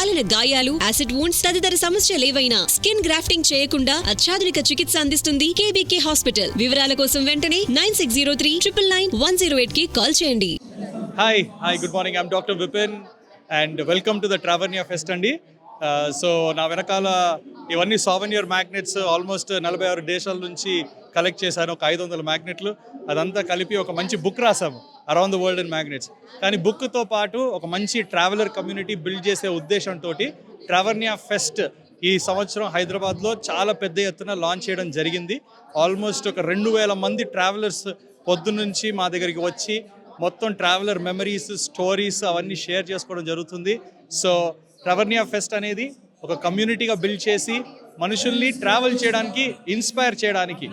కాలిన గాయాలు, acid wounds తదితర సమస్యలు ఏవైనా స్కిన్ గ్రాఫ్టింగ్ చేయకుండా అత్యాధునిక చికిత్స అందిస్తుంది కేబీకే హాస్పిటల్. వివరాల కోసం వెంటనే 9603999108 కి కాల్ చేయండి. Hi, good morning. I'm Dr. Vipin and welcome to the Travernia Fest andi. So నా వెనకాల ఇవన్నీ సావెనియర్ మ్యాగ్నెట్స్ ఆల్మోస్ట్ 46 దేశాల నుంచి కలెక్ట్ చేశాను. ఒక 500 మ్యాగ్నెట్లు, అదంతా కలిపి ఒక మంచి బుక్ రాసాము, around the world in magnets. కానీ బుక్తో పాటు ఒక మంచి ట్రావెలర్ కమ్యూనిటీ బిల్డ్ చేసే ఉద్దేశంతో ట్రావర్నియా ఫెస్ట్ ఈ సంవత్సరం హైదరాబాద్లో చాలా పెద్ద ఎత్తున లాంచ్ చేయడం జరిగింది. ఆల్మోస్ట్ ఒక 2000 మంది ట్రావెలర్స్ పొద్దున్నుంచి మా దగ్గరికి వచ్చి మొత్తం ట్రావెలర్ మెమరీస్, స్టోరీస్ అవన్నీ షేర్ చేసుకోవడం జరుగుతుంది. సో ట్రావర్నియా ఫెస్ట్ అనేది ఒక కమ్యూనిటీగా బిల్డ్ చేసి మనుషుల్ని ట్రావెల్ చేయడానికి, ఇన్స్పైర్ చేయడానికి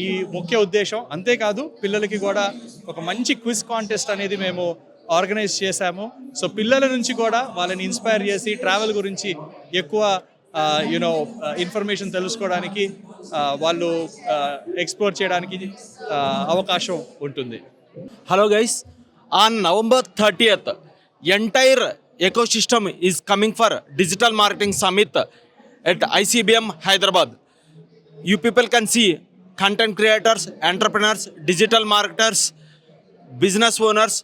ఈ ముఖ్య ఉద్దేశం. అంతేకాదు పిల్లలకి కూడా ఒక మంచి క్విజ్ కాంటెస్ట్ అనేది మేము ఆర్గనైజ్ చేశాము. సో పిల్లల నుంచి కూడా వాళ్ళని ఇన్స్పైర్ చేసి ట్రావెల్ గురించి ఎక్కువ ఇన్ఫర్మేషన్ తెలుసుకోవడానికి, వాళ్ళు ఎక్స్ప్లోర్ చేయడానికి అవకాశం ఉంటుంది. Hello guys, on November 30th, entire ecosystem is coming for Digital Marketing Summit at ICBM Hyderabad. You people can see content creators, entrepreneurs, digital marketers, business owners.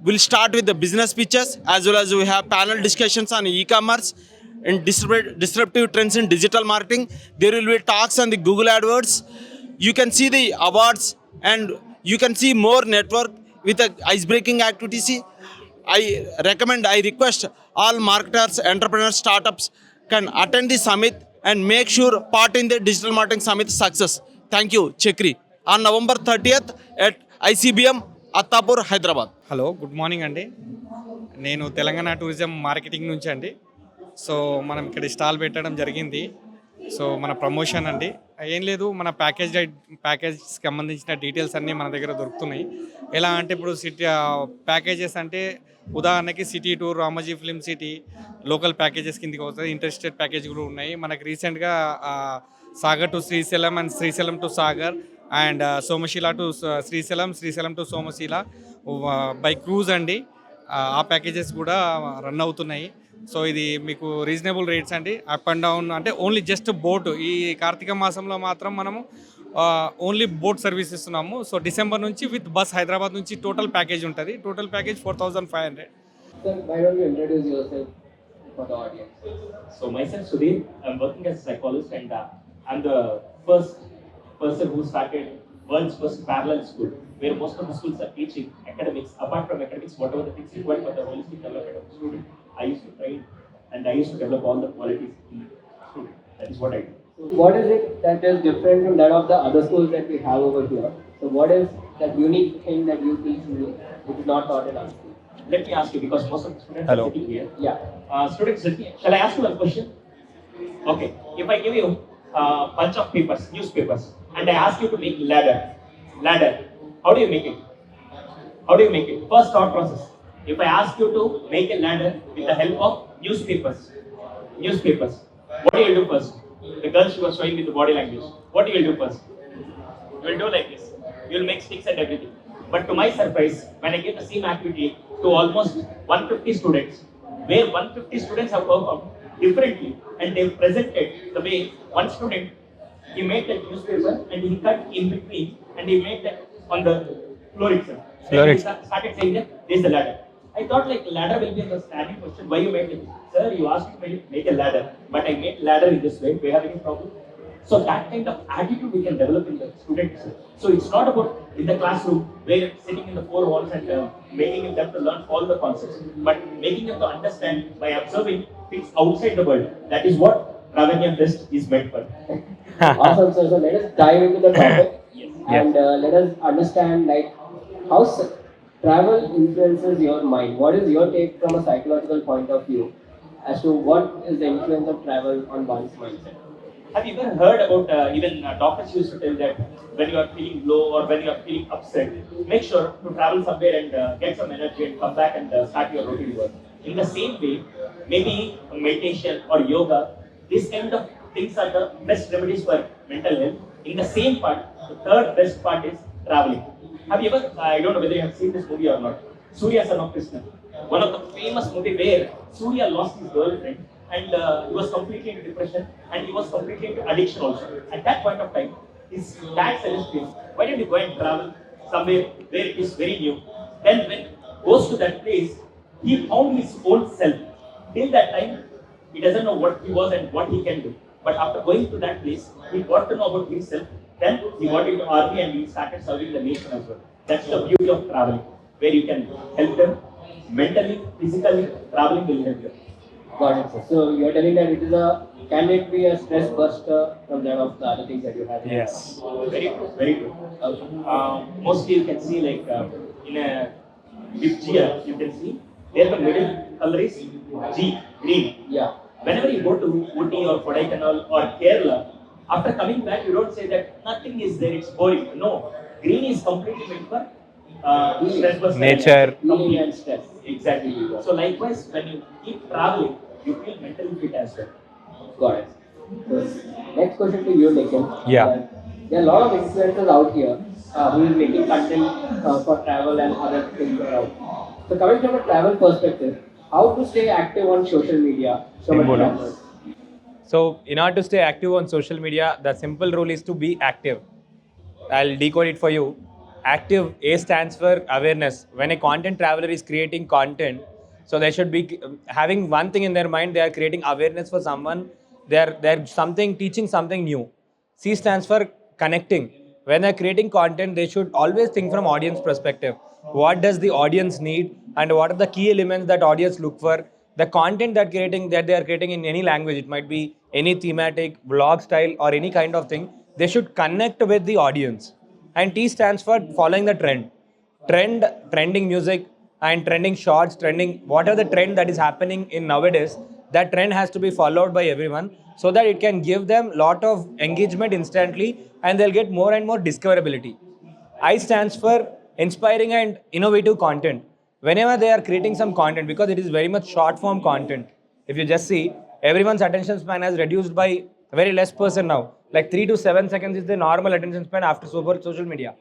We'll start with the business pitches as well as we have panel discussions on e-commerce and disruptive trends in digital marketing. There will be talks on the Google AdWords. You can see the awards and you can see more network with the ice-breaking activities. I request all marketers, entrepreneurs, startups can attend the summit and make sure part in the Digital Marketing Summit success. Thank you, Chakri. On November 30th at ICBM, Attapur, Hyderabad. Hello, good morning అండి. నేను Telangana tourism marketing నుంచి అండి. So మనం ఇక్కడ stall పెట్టడం జరిగింది. So మన promotion అండి, ఏం లేదు, మన ప్యాకేజ్కి సంబంధించిన డీటెయిల్స్ అన్నీ మన దగ్గర దొరుకుతున్నాయి. ఎలా అంటే ఇప్పుడు ప్యాకేజెస్ అంటే ఉదాహరణకి city tour, Ramoji film city local packages కిందకి వస్తుంది. ఇంటర్స్టేట్ ప్యాకేజ్ కూడా ఉన్నాయి. మనకి రీసెంట్గా Sagar to Srisailam and Srisailam to Sagar and Somasila to Srisailam to Somasila by cruise అండి. ఆ ప్యాకేజెస్ కూడా రన్ అవుతున్నాయి. సో ఇది మీకు రీజనబుల్ రేట్స్ అండి. అప్ అండ్ డౌన్ అంటే ఓన్లీ జస్ట్ బోట్. ఈ కార్తీక మాసంలో మాత్రం మనము ఓన్లీ బోట్ సర్వీస్ ఇస్తున్నాము. సో డిసెంబర్ నుంచి విత్ బస్ హైదరాబాద్ నుంచి టోటల్ ప్యాకేజ్ ఉంటుంది. Total package 4500. Sir, why don't you introduce yourself for the audience? So myself Sudhir, I'm working as a psychologist and I'm the first person who started world's first parallel school, where most of the schools are teaching academics. Apart from academics, whatever the things required for the holistic development of the student, I used to train and I used to develop all the qualities in the student. That is what I do. So what is it that is different from that of the other schools that we have over here? So what is that unique thing that you teach me which is not taught in our school? Let me ask you, because most of the students Hello. are sitting here. Yeah. Students, shall I ask you one question? Okay. If I give you a bunch of papers, newspapers, and I ask you to make ladder, how do you make it? First thought process. If I ask you to make a ladder with the help of newspapers, what do you do first? The girl, she was showing me the body language. What do you do first? You will do like this. You will make sticks and everything. But to my surprise, when I give the same activity to almost 150 students, where 150 students have performed differently and they presented the way one student, he made that newspaper and he cut in between and he made that on the floor itself. He started saying that this is the ladder. I thought like ladder will be a standing question. Why you made it? Sir, you asked me to make a ladder, but I made ladder in this way. Do you have any problem? So that kind of attitude we can develop in the students. So it's not about in the classroom where sitting in the four walls and making them to learn all the concepts, but making them to understand by observing things outside the world. That is what Travernia Fest is meant for. Awesome, sir. So let us dive into the topic. Yes. And let us understand like how travel influences your mind. What is your take from a psychological point of view as to what is the influence of travel on one's mindset? Have you ever heard about even doctors used to tell that when you are feeling low or when you are feeling upset, make sure to travel somewhere and get some energy and come back and start your routine work. In the same way, maybe meditation or yoga, this kind of things are the best remedies for mental health. In the same part, the third best part is traveling. Have you ever, I don't know whether you have seen this movie or not, Surya Son of Krishna. One of the famous movie where Surya lost his girlfriend and he was completely into depression and he was completely into addiction also. At that point of time, his dad suggested him, why don't you go and travel somewhere where it is very new? Then when goes to that place, he found his own self. Till that time, he doesn't know what he was and what he can do. But after going to that place, he got to know about himself. Then he got into army and he started serving the nation as well. That's the beauty of traveling, where you can help them mentally, physically. Traveling will help you. Got it, sir. So you're telling that can it be a stress buster from that of the other things that you have? Yes. Very true, very true. Mostly you can see like in a with G, you can see there the middle color is G, green. Yeah. Whenever you go to Ooty or Kodaikanal or Kerala, after coming back, you don't say that nothing is there, it's boring. No, green is completely meant for stress buster. Nature. Healing and stress. Exactly. So likewise, when you keep traveling, you feel mentally fit as well. Got it. So, next question to you, Nikhil. Yeah. There are a lot of influencers out here who is making content for travel and other things around. So coming from a travel perspective, how to stay active on social media from a traveler? So, in order to stay active on social media, the simple rule is to be active. I'll decode it for you. Active, A stands for awareness. When a content traveler is creating content, so they should be having one thing in their mind. They are creating awareness for someone. They're something teaching something new. C stands for connecting. When they're creating content, they should always think from audience perspective. What does the audience need, and what are the key elements that audience look for? The content that they are creating in any language, it might be any thematic, blog style, or any kind of thing. They should connect with the audience. And T stands for following the trending music and trending shots, trending whatever the trend that is happening in nowadays. That trend has to be followed by everyone so that it can give them lot of engagement instantly, and they'll get more and more discoverability. I stands for inspiring and innovative content. Whenever they are creating some content, because it is very much short form content, if you just see, everyone's attention span has reduced by very less person now. Like 3 to 7 seconds is the normal attention span after social media.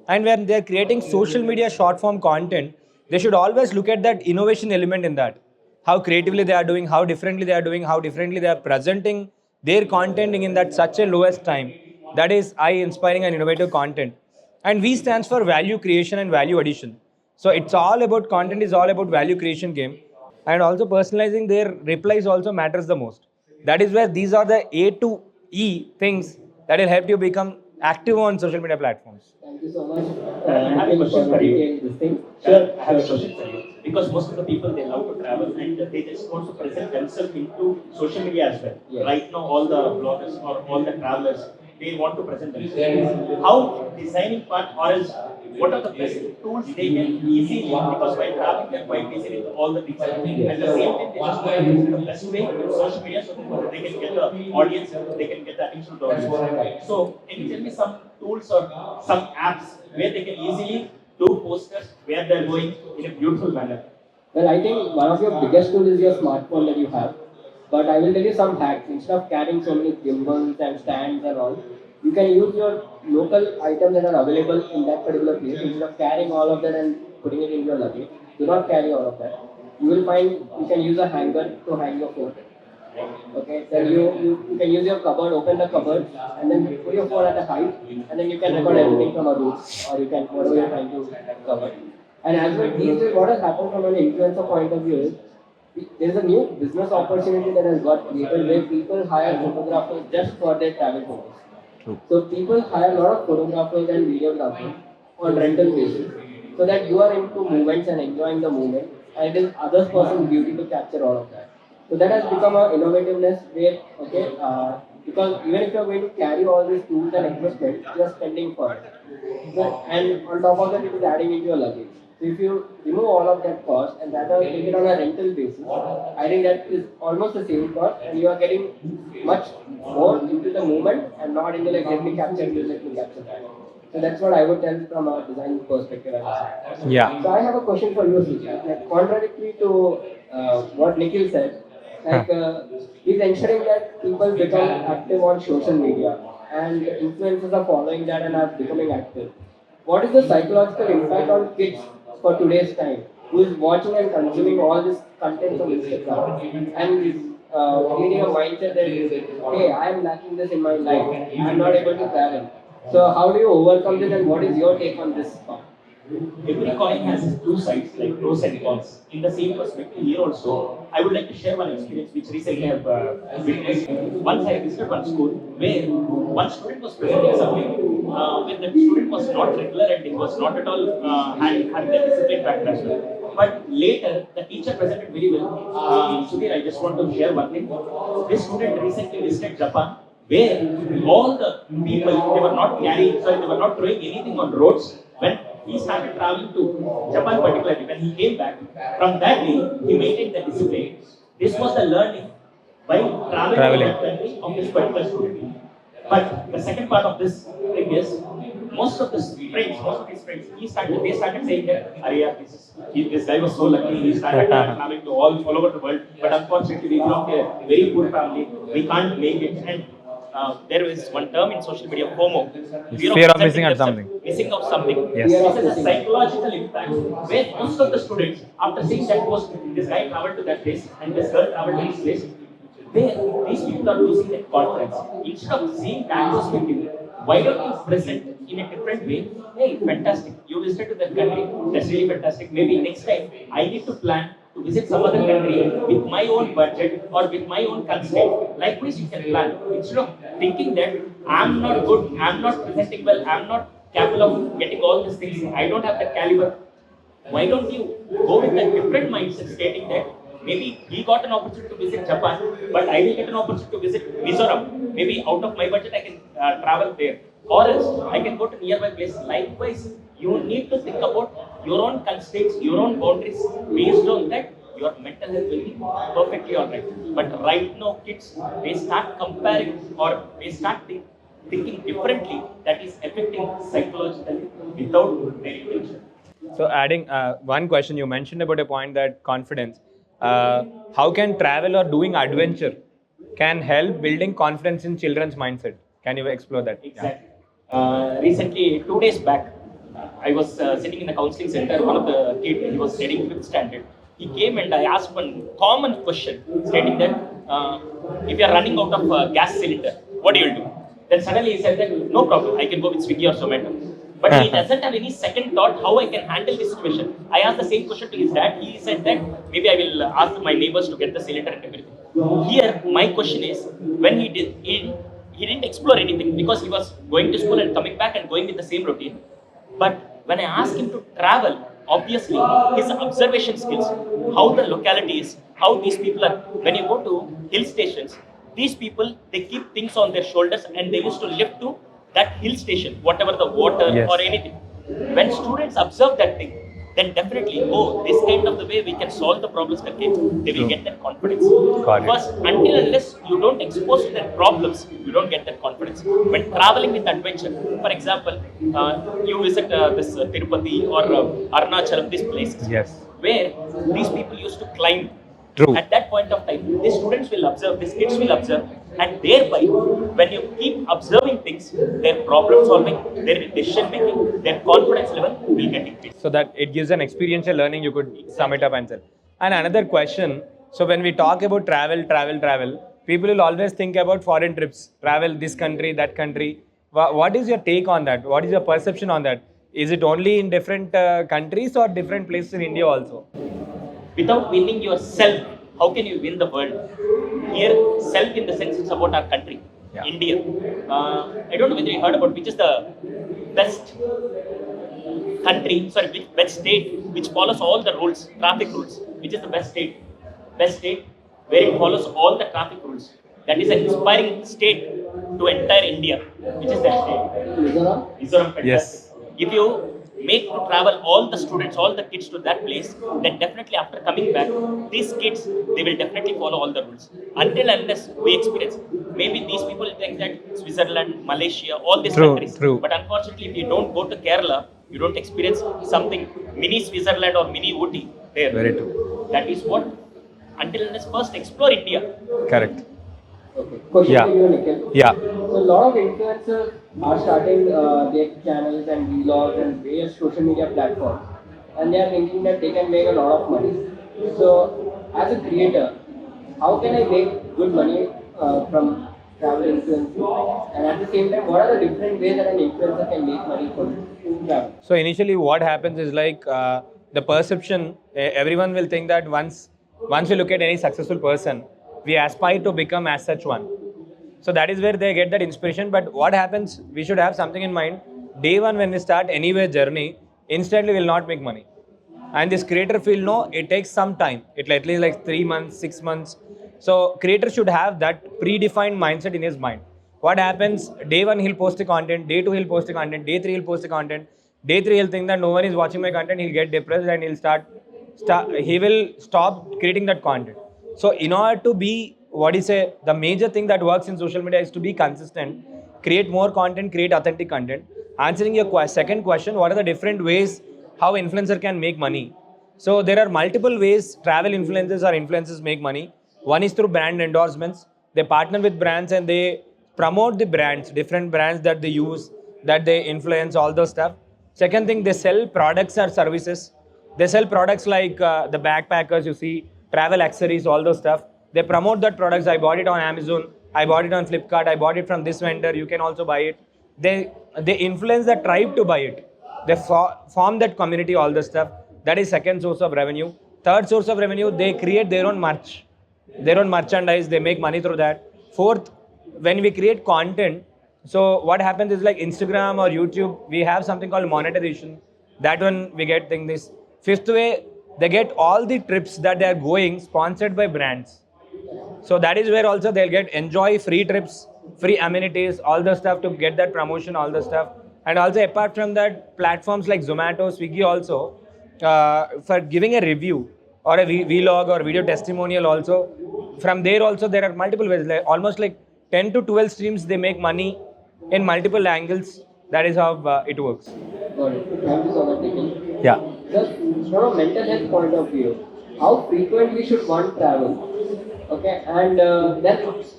And when they are creating social media short form content, they should always look at that innovation element in that. How creatively they are doing, how differently they are doing, how differently they are presenting their content in that such a lowest time. That is I inspiring and innovative content. And V stands for value creation and value addition. So it's all about content is all about value creation game. And also personalizing their replies also matters the most. That is where these are the A to E things that will help you become active on social media platforms. Thank you so much. I have a question for you. This thing. Sure, I have a question for you. Because most of the people, they love to travel and they just want to present themselves into social media as well. Yes. Right now, all the bloggers or all the travelers, they want to present themselves. How designing part or else what are the best tools they can easily, because while traveling they're quite busy with all the things. At the same time, they just want to use the best way with social media so that they can get the audience, they can get the attention of the audience. So can you tell me some tools or some apps where they can easily do posters where they're going in a beautiful manner? Well, I think one of your biggest tools is your smartphone that you have. But I will tell you some hacks. Instead of carrying so many gimbals and stands and all, you can use your local items that are available in that particular place. Instead of carrying all of that and putting it in your luggage, do not carry all of that. You will find you can use a hanger to hang your phone. Okay, then you can use your cupboard, open the cupboard, and then put your phone at a height, and then you can record everything from a roof, or you can whatever you're trying to cover. And as well, these days, what has happened from an influencer point of view is there is a new business opportunity that has got created where people hire photographers just for their travel photos. So people hire a lot of photographers and videographers on rental basis, so that you are into movements and enjoying the movement, and it is other person's duty to capture all of that. So that has become an innovativeness where, because even if you are going to carry all these tools and equipment, you are spending for it. So, and on top of that, it is adding into your luggage. So if you remove all of that cost and rather take it on a rental basis, I think that is almost the same cost, and you are getting much more into the movement and not into like let me capture this, let me capture that. So that's what I would tell from a design perspective. Yeah. So I have a question for you, Sujit. Like, contradictory to what Nikhil said, he's ensuring that people become active on social media and influencers are following that and are becoming active. What is the psychological impact on kids for today's time? who is watching and consuming all this content from Instagram and is creating a mindset that, hey, I am lacking this in my life, I am not able to travel. So how do you overcome this, and what is your take on this part? Every coin has two sides, like pros and cons. In the same perspective, here also, I would like to share one experience which recently I have witnessed. Once I visited one school where one student was presenting something, when the student was not regular and it was not at all having the discipline background. But later, the teacher presented very well. Sudhir, I just want to share one thing. This student recently visited Japan, where all the people, they were not carrying, sorry, they were not throwing anything on roads. When he started traveling to Japan particularly, when he came back, from that day, he maintained the discipline. This was the learning by traveling to that country of this particular student. But the second part of this thing is, most of his friends, they started saying that, Arya, this guy was so lucky, he started traveling to all over the world, but unfortunately, we belong to a very poor family, we can't make it. And there is one term in social media, FOMO, Fear of missing out something. Missing out something. Yes. This is a psychological impact where most of the students, after seeing that post, this guy traveled to that place and this girl traveled to this place, these people are losing their confidence. Instead of seeing that perspective, why don't you present in a different way? Hey, fantastic, you visited to that country, that's really fantastic. Maybe next time I need to plan to visit some other country with my own budget or with my own constraint. Likewise, you can plan. Instead of thinking that I'm not good, I'm not presenting well, I'm not capable of getting all these things, I don't have that caliber. Why don't you go with a different mindset, stating that maybe he got an opportunity to visit Japan, but I will get an opportunity to visit Mizoram. Maybe out of my budget, I can travel there. Or else, I can go to nearby place. Likewise, you need to think about your own constraints, your own boundaries. Based on that, your mental health will be perfectly alright. But right now, kids, they start comparing or they start thinking differently. That is affecting psychologically without their intention. So adding one question, you mentioned about a point that confidence. How can travel or doing adventure can help building confidence in children's mindset? Can you explore that? Exactly. Recently, 2 days back, I was sitting in the counseling center. One of the kids, he was studying 5th standard. He came and I asked one common question, stating that if you are running out of gas cylinder, what do you do? Then suddenly he said that no problem, I can go with Swiggy or Zomato. But he doesn't have any second thought how I can handle this situation. I asked the same question to his dad. He said that maybe I will ask my neighbors to get the cylinder and everything. Here, my question is, when he didn't explore anything because he was going to school and coming back and going with the same routine. But when I asked him to travel, obviously his observation skills, how the locality is, how these people are. When you go to hill stations, these people, they keep things on their shoulders and they used to lift to that hill station, whatever the water or anything. When students observe that thing, then definitely, this kind of the way we can solve the problems that came, they will get that confidence. First, until unless you don't expose to their problems, you don't get that confidence. When traveling with adventure, for example, you visit this Tirupati or Arunachalam, these places, where these people used to climb. True. At that point of time, these students will observe, these kids will observe, and thereby, when you keep observing things, their problem solving, their decision making, their confidence level will get increased. So that it gives an experiential learning, you could sum it up and say. And another question, so when we talk about travel, people will always think about foreign trips, travel this country, that country. What is your take on that? What is your perception on that? Is it only in different countries or different places in India also? Without winning yourself, how can you win the world? Here, self in the sense it's about our country, India. I don't know whether you heard about which is the best best state which follows all the rules, traffic rules. Which is the best state? Best state where it follows all the traffic rules. That is an inspiring state to entire India. Which is that state? Mizoram. Fantastic. Yes. If you make to travel all the students, all the kids to that place, then definitely after coming back, these kids, they will definitely follow all the rules. Until unless we experience, maybe these people think that Switzerland, Malaysia, all these countries. True. But unfortunately, if you don't go to Kerala, you don't experience something mini Switzerland or mini Ooty there. Very true. That is what, until unless first explore India. Correct. Okay. Question to you, Nikhil. Yeah. So a lot of influencers are starting their channels and vlogs and various social media platforms. and they are thinking that they can make a lot of money. So, as a creator, how can I make good money from travel influencing? And at the same time, what are the different ways that an influencer can make money from travel? So initially, what happens is like the perception. Everyone will think that once we look at any successful person, we aspire to become as such one. So that is where they get that inspiration. But what happens? We should have something in mind. Day one, when we start anywhere journey, instantly will not make money. And this creator field, no, it takes some time. It at least like 3 months, 6 months. So creator should have that predefined mindset in his mind. What happens? Day one he'll post the content. Day two he'll post the content. Day three he'll post the content. Day three he'll think that no one is watching my content. He'll get depressed and he'll he will stop creating that content. So in order to be what is say the major thing that works in social media is to be consistent, create more content, create authentic content. Answering your second question, what are the different ways how influencer can make money? So there are multiple ways travel influencers or influencers make money. One is through brand endorsements. They partner with brands and they promote the brands, different brands that they use, that they influence, all those stuff. Second thing, they sell products or services. They sell products like the backpackers, you see, travel accessories, all those stuff. They promote that products. I bought it on Amazon. I bought it on Flipkart. I bought it from this vendor. You can also buy it. They influence the tribe to buy it. They form that community, all this stuff. That is second source of revenue. Third source of revenue, they create their own merch, their own merchandise. They make money through that. Fourth, when we create content, so what happens is like Instagram or YouTube, we have something called monetization. That one we get this. Fifth way, they get all the trips that they are going sponsored by brands. So that is where also they'll get enjoy free trips, free amenities, all the stuff to get that promotion, all the stuff. And also apart from that, platforms like Zomato, Swiggy also, for giving a review or a vlog or video testimonial also, from there also there are multiple ways, like almost like 10 to 12 streams they make money in multiple angles. That is how it works. Got it. Thank you so much, Nikhil. Yeah. Just from a mental health point of view, how frequently should one travel? Okay, and then it's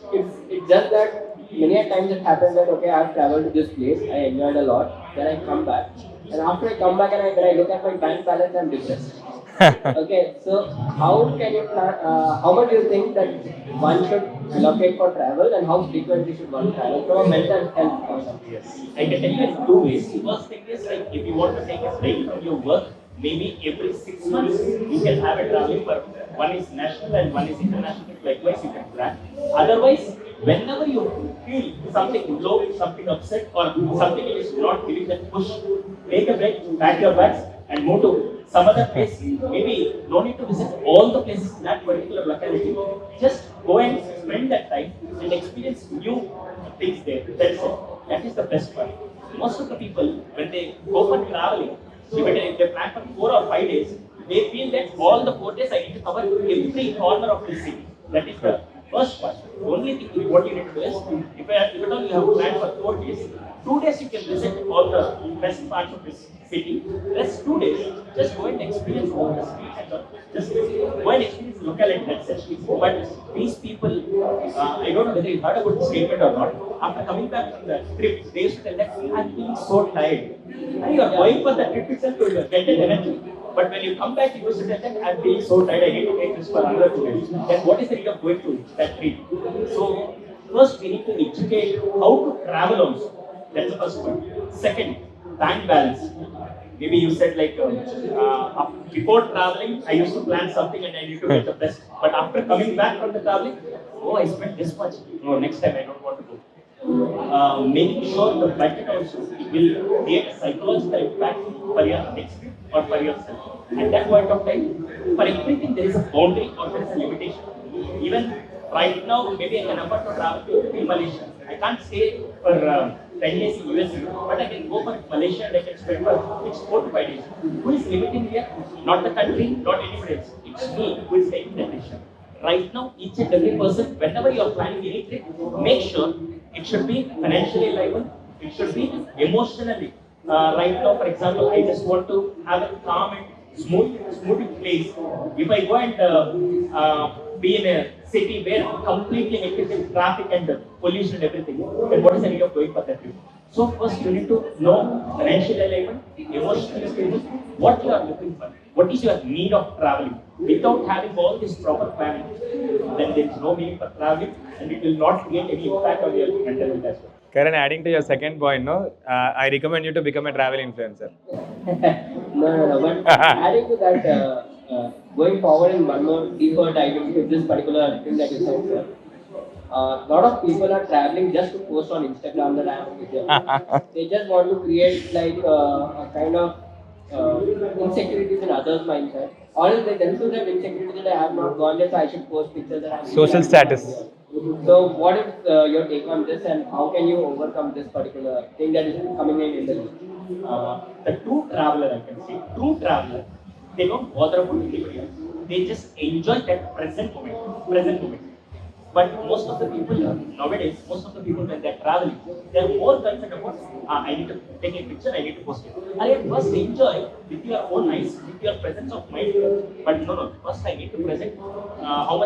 just that many a times it happens that okay, I've traveled to this place, I enjoyed a lot, then I come back, and after I come back and when I look at my bank balance, I'm depressed. Okay, so how can you plan? How much do you think that one should allocate for travel, and how frequently should one travel from a mental health point of view? Yes, I can tell you in two ways. First thing is like if you want to take a break from your work, maybe every 6 months you can have a traveling for one is national and one is international. Likewise, you can plan. Otherwise, whenever you feel something low, something upset, or something is not giving that push, take a break, pack your bags, and move to some other place. Maybe no need to visit all the places in that particular locality. Just go and spend that time and experience new things there. That's it. That is the best part. Most of the people, when they go for traveling, even if they plan for 4 or 5 days, they feel that all the 4 days I need to cover every corner of the city. That is the first part. The only thing what you need to do is, if at all you have planned for 4 days, 2 days you can visit all the best parts of this city. Rest 2 days, just go and experience all the streets and all. Just go and experience locality, that's it. But these people, I don't know whether you heard about the statement or not. After coming back from the trip, they used to tell that I'm feeling so tired. And you are going for the trip itself to get an energy. But when you come back, you used to tell that I'm feeling so tired, I need to take this for another 2 days. Then what is the need of going to that trip? So first we need to educate how to travel also. That's the first point. Second, bank balance. Maybe you said like before traveling, I used to plan something and I need to get the best. But after coming back from the traveling, oh, I spent this much. No, next time I don't want to go. Making sure the budget also will create a psychological impact for your next trip or for yourself. At that point of time, for everything there is a boundary or there is a limitation. Even right now, maybe I can afford to travel to Malaysia. I can't stay for 10 days in US, but I can go for Malaysia and I can spend for 4 to 5 days. Who is limiting here? Not the country, not anybody else. It's me who is taking the decision. Right now, each and every person, whenever you are planning any trip, make sure it should be financially liable, it should be emotionally. Right now, for example, I just want to have a calm and smooth place. If I go and be in a city where completely hectic with traffic and pollution and everything, then what is the need of going for that trip? So first you need to know financial alignment, emotional stable, what you are looking for, what is your need of traveling. Without having all this proper planning, then there is no meaning for traveling, and it will not create any impact on your mental health as well. Karen, adding to your second point, no, I recommend you to become a travel influencer. No. But adding to that, going forward in one more deeper dive into this particular thing that you said, sir. A lot of people are traveling just to post on Instagram that I am with them. They just want to create like a kind of insecurities in others' mindset. Or else they themselves have insecurity that I have not gone there, so I should post pictures that I have. Social status. So, what is your take on this, and how can you overcome this particular thing that is coming in the The true traveler, I can say, true traveler, they don't bother about anybody else. They just enjoy that present moment, present moment. But most of the people nowadays, most of the people when they're traveling, they're more concerned about, I need to take a picture, I need to post it. And first enjoy with your own eyes, with your presence of mind. But no, first I need to present how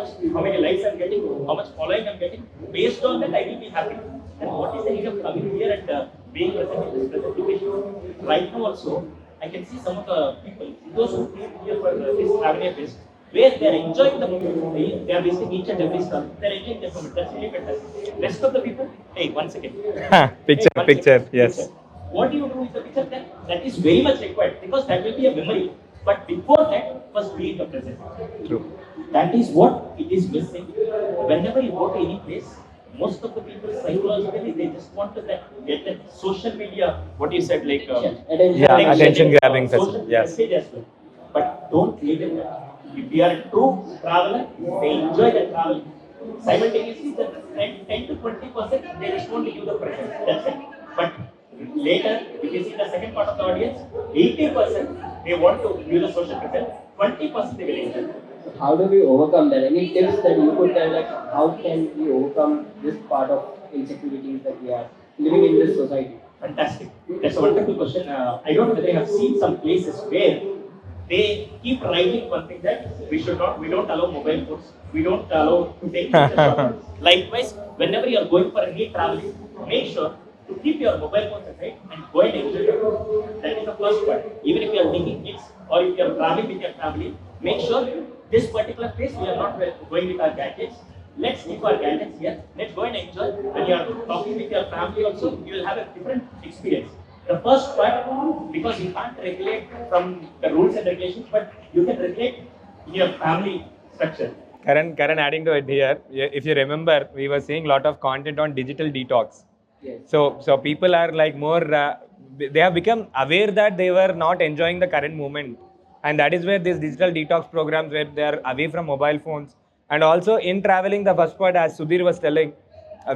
many likes I'm getting, how much following I'm getting. Based on that, I will be happy. And what is the need of coming here and being present in this presentation? Right now also, I can see some of the people, those who came here for this Travernia Fest, where they are enjoying the moment, they are visiting each and every stall, they are enjoying the moment. That's really fantastic. Rest of the people, hey, 1 second. Picture, Hey, 1 picture, second. yes. Picture. What do you do with the picture then? That is very much required because that will be a memory. But before that, first be in the present. True. That is what it is missing. Whenever you go to any place, most of the people psychologically they just want to get that social media. What you said, like Yeah, attention grabbing social yes. message as well. But don't leave it there. If you are a true traveler, they enjoy the travel. Simultaneously, the 10 to 20% they just want to give the present. That's it. But later, if you see the second part of the audience, 80% they want to give the social present, 20% they will enjoy. How do we overcome that? Any tips that you could tell, like how can we overcome this part of insecurities that we are living in this society? Fantastic. That's a wonderful question. I don't know whether you have seen some places where they keep writing one thing that we don't allow mobile phones, we don't allow to take pictures. Likewise, whenever you are going for any traveling, make sure to keep your mobile phones aside and go and enjoy it. That is the first part. Even if you are taking kids or if you are traveling with your family, make sure this particular place we are not going with our gadgets. Let's keep our gadgets here. Let's go and enjoy. When you are talking with your family also, you will have a different experience. The first part, because you can't regulate from the rules and regulations, but you can regulate in your family structure. Karan, adding to it here, if you remember, we were seeing a lot of content on digital detox. Yes. So people are like more, they have become aware that they were not enjoying the current moment. And that is where these digital detox programs, where they are away from mobile phones. And also in traveling, the first part, as Sudhir was telling,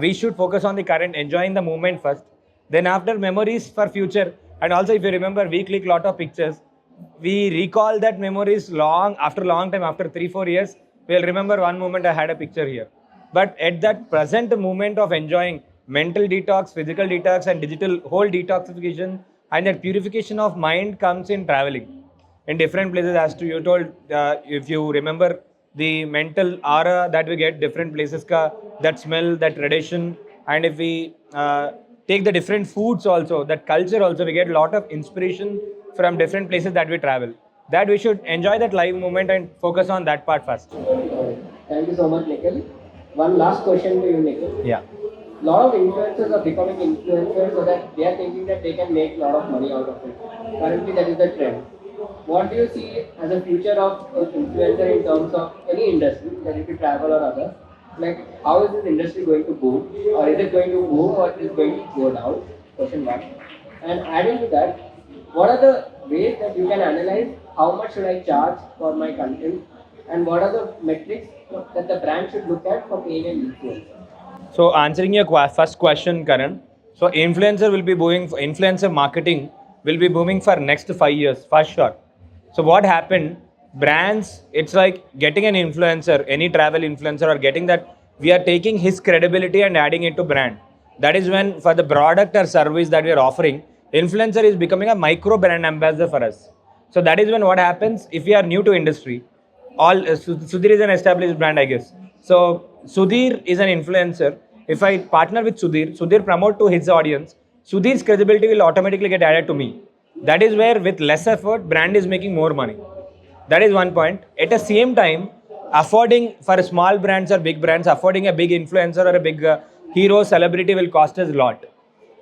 we should focus on the current, enjoying the moment first. Then after, memories for future. And also, if you remember, we click lot of pictures. We recall that memories long time, after 3-4 years, we'll remember one moment I had a picture here. But at that present moment of enjoying mental detox, physical detox, and digital whole detoxification, and that purification of mind comes in traveling. In different places, as to you told, if you remember the mental aura that we get, different places ka, that smell, that radiation, and if we take the different foods also, that culture also, we get a lot of inspiration from different places that we travel. That we should enjoy that live moment and focus on that part first. Thank you so much, Nikhil. One last question to you, Nikhil. Yeah. A lot of influencers are becoming influencers so that they are thinking that they can make a lot of money out of it. Currently, that is the trend. What do you see as a future of influencer in terms of any industry, whether it be travel or other? Like, how is this industry going to boom? Or is it going to boom or is it going to go down? Question one. And adding to that, what are the ways that you can analyze how much should I charge for my content? And what are the metrics that the brand should look at for paying an influencer? So answering your first question, Karan. So influencer will be booming. Influencer marketing will be booming for next 5 years, for sure. So what happened? Brands, it's like getting an influencer, any travel influencer, or getting that we are taking his credibility and adding it to brand. That is when for the product or service that we are offering, influencer is becoming a micro brand ambassador for us. So that is when what happens if we are new to industry. Sudhir is an established brand, I guess. So Sudhir is an influencer. If I partner with Sudhir, Sudhir promote to his audience. Sudhir's credibility will automatically get added to me. That is where, with less effort, brand is making more money. That is one point. At the same time, affording for small brands or big brands, affording a big influencer or a big hero celebrity will cost us a lot.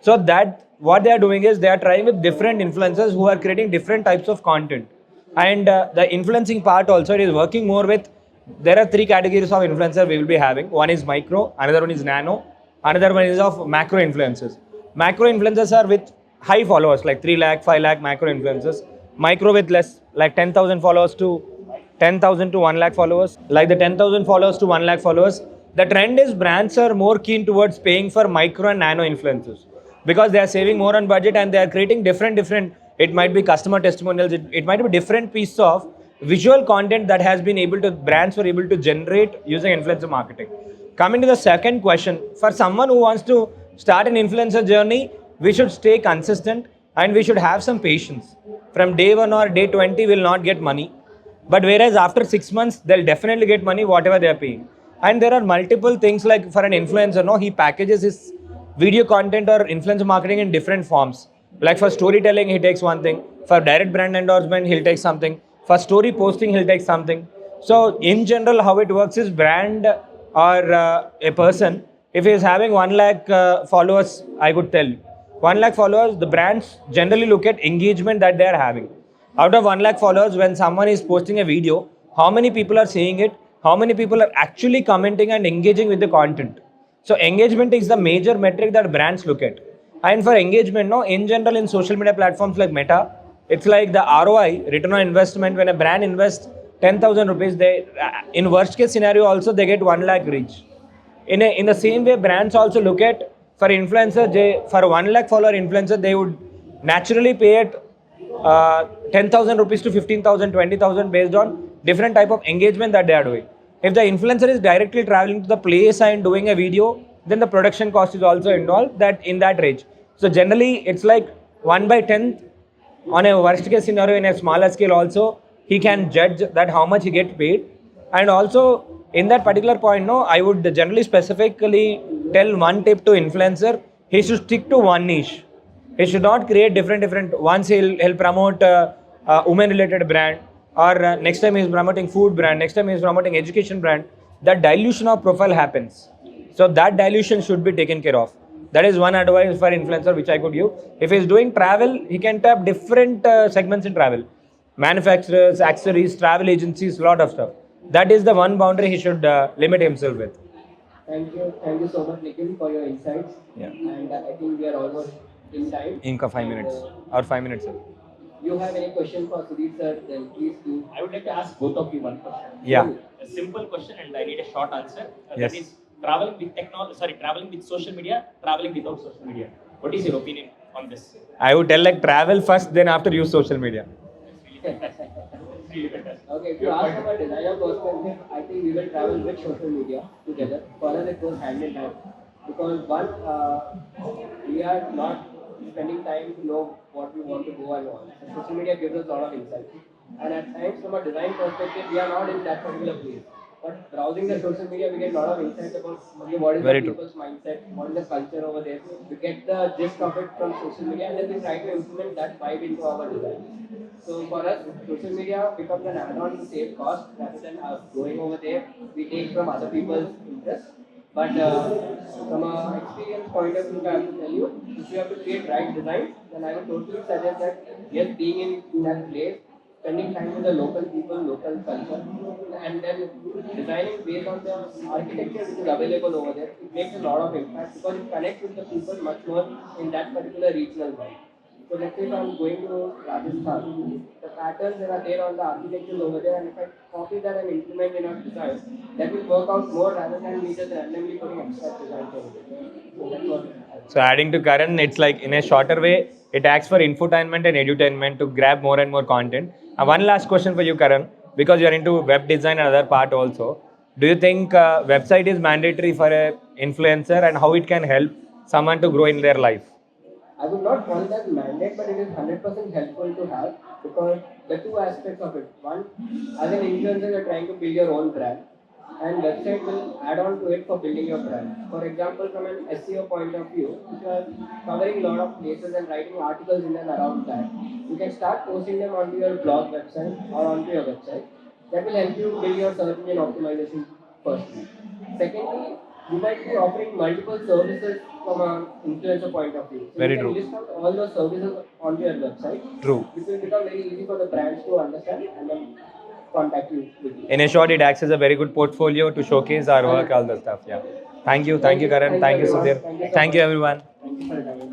So that what they are doing is they are trying with different influencers who are creating different types of content. And the influencing part also, it is working more with, there are three categories of influencer we will be having. One is micro, another one is nano, another one is of macro influencers. Macro influencers are with high followers like 3 lakh, 5 lakh macro influencers. Micro with less, like 10,000 followers to 10,000 to 1 lakh followers. Like the 10,000 followers to 1 lakh followers. The trend is brands are more keen towards paying for micro and nano influencers because they are saving more on budget and they are creating different. It might be customer testimonials. It might be different piece of visual content that has been able to, brands were able to generate using influencer marketing. Coming to the second question, for someone who wants to start an influencer journey, we should stay consistent and we should have some patience. From day 1 or day 20, we'll not get money. But whereas after 6 months, they'll definitely get money, whatever they're paying. And there are multiple things like for an influencer, no, he packages his video content or influencer marketing in different forms. Like for storytelling, he takes one thing. For direct brand endorsement, he'll take something. For story posting, he'll take something. So in general, how it works is brand or a person, if he is having 1 lakh followers, I could tell 1 lakh followers, the brands generally look at engagement that they are having. Out of 1 lakh followers, when someone is posting a video, how many people are seeing it? How many people are actually commenting and engaging with the content? So engagement is the major metric that brands look at. And for engagement, no, in general, in social media platforms like Meta, it's like the ROI, return on investment. When a brand invests 10,000 rupees, they, in worst case scenario, also they get 1 lakh reach. In the same way, brands also look at, for influencer, for 1 lakh follower influencer, they would naturally pay it 10,000 rupees to 15,000, 20,000 based on different type of engagement that they are doing. If the influencer is directly traveling to the place and doing a video, then the production cost is also involved that in that range. So generally, it's like 1/10 on a worst case scenario. In a smaller scale also, he can judge that how much he gets paid. And also in that particular point, no, I would generally specifically tell one tip to influencer: he should stick to one niche. He should not create different. Once he'll promote women related brand, or next time he's promoting food brand, next time he's promoting education brand. That dilution of profile happens. So that dilution should be taken care of. That is one advice for influencer which I could give. If he's doing travel, he can tap different segments in travel: manufacturers, accessories, travel agencies, lot of stuff. That is the one boundary he should limit himself with. Thank you so much, Nikhil, for your insights. Yeah. And I think we are almost in time. Inka 5 minutes or 5 minutes. Sir. You have any question for Sudhir sir? Then please do. I would like to ask both of you one question. Yeah. A simple question, and I need a short answer. Yes. That is traveling with traveling with social media, traveling without social media. What is your opinion on this? I would tell like travel first, then after use social media. Really fantastic. Okay, if you ask from a designer perspective, I think we will travel with social media together. For us, it goes hand in hand. Because one, we are not spending time to know what we want to go and on. So social media gives us a lot of insight. And at times, from a design perspective, we are not in that particular place. But browsing the social media, we get a lot of insight about what is Very the true. people's mindset, what is the culture over there. We get the gist of it from social media, and then we try to implement that vibe into our design. So for us, social media becomes an add-on to save cost rather than us going over there. We take from other people's interests. But from an experience point of view, I have to tell you, if you have to create right design, then I would totally suggest that just being in that place, spending time with the local people, local culture, and then designing based on the architecture which is available over there, it makes a lot of impact because it connects with the people much more in that particular regional vibe. So let's say if I'm going to Rajasthan, the patterns that are there on the architecture over there, and if I copy that and implement in our design, that will work out more rather than me just randomly putting abstract designs over there. So that's what I So adding to Karan, it's like in a shorter way, it acts for infotainment and edutainment to grab more and more content. One last question for you, Karan, because you're into web design and other part also. Do you think website is mandatory for a influencer and how it can help someone to grow in their life? I would not call it as mandate, but it is 100% helpful to have because the two aspects of it. One, as an influencer, you're trying to build your own brand. and website will add on to it for building your brand. For example, from an SEO point of view, if you are covering a lot of places and writing articles in and around that, you can start posting them onto your blog website or onto your website. That will help you build your search engine optimization firstly. Secondly, you might be offering multiple services from an influencer point of view. So Very you can true. list out all those services onto your website. True. It will become very easy for the brands to understand and then contact you quickly. In a short, it acts as a very good portfolio to showcase our work, all the stuff. Yeah. Thank you, Karan. Thank you, everyone. Sudhir. Thank you so Thank you, much. everyone. Thank you for your time.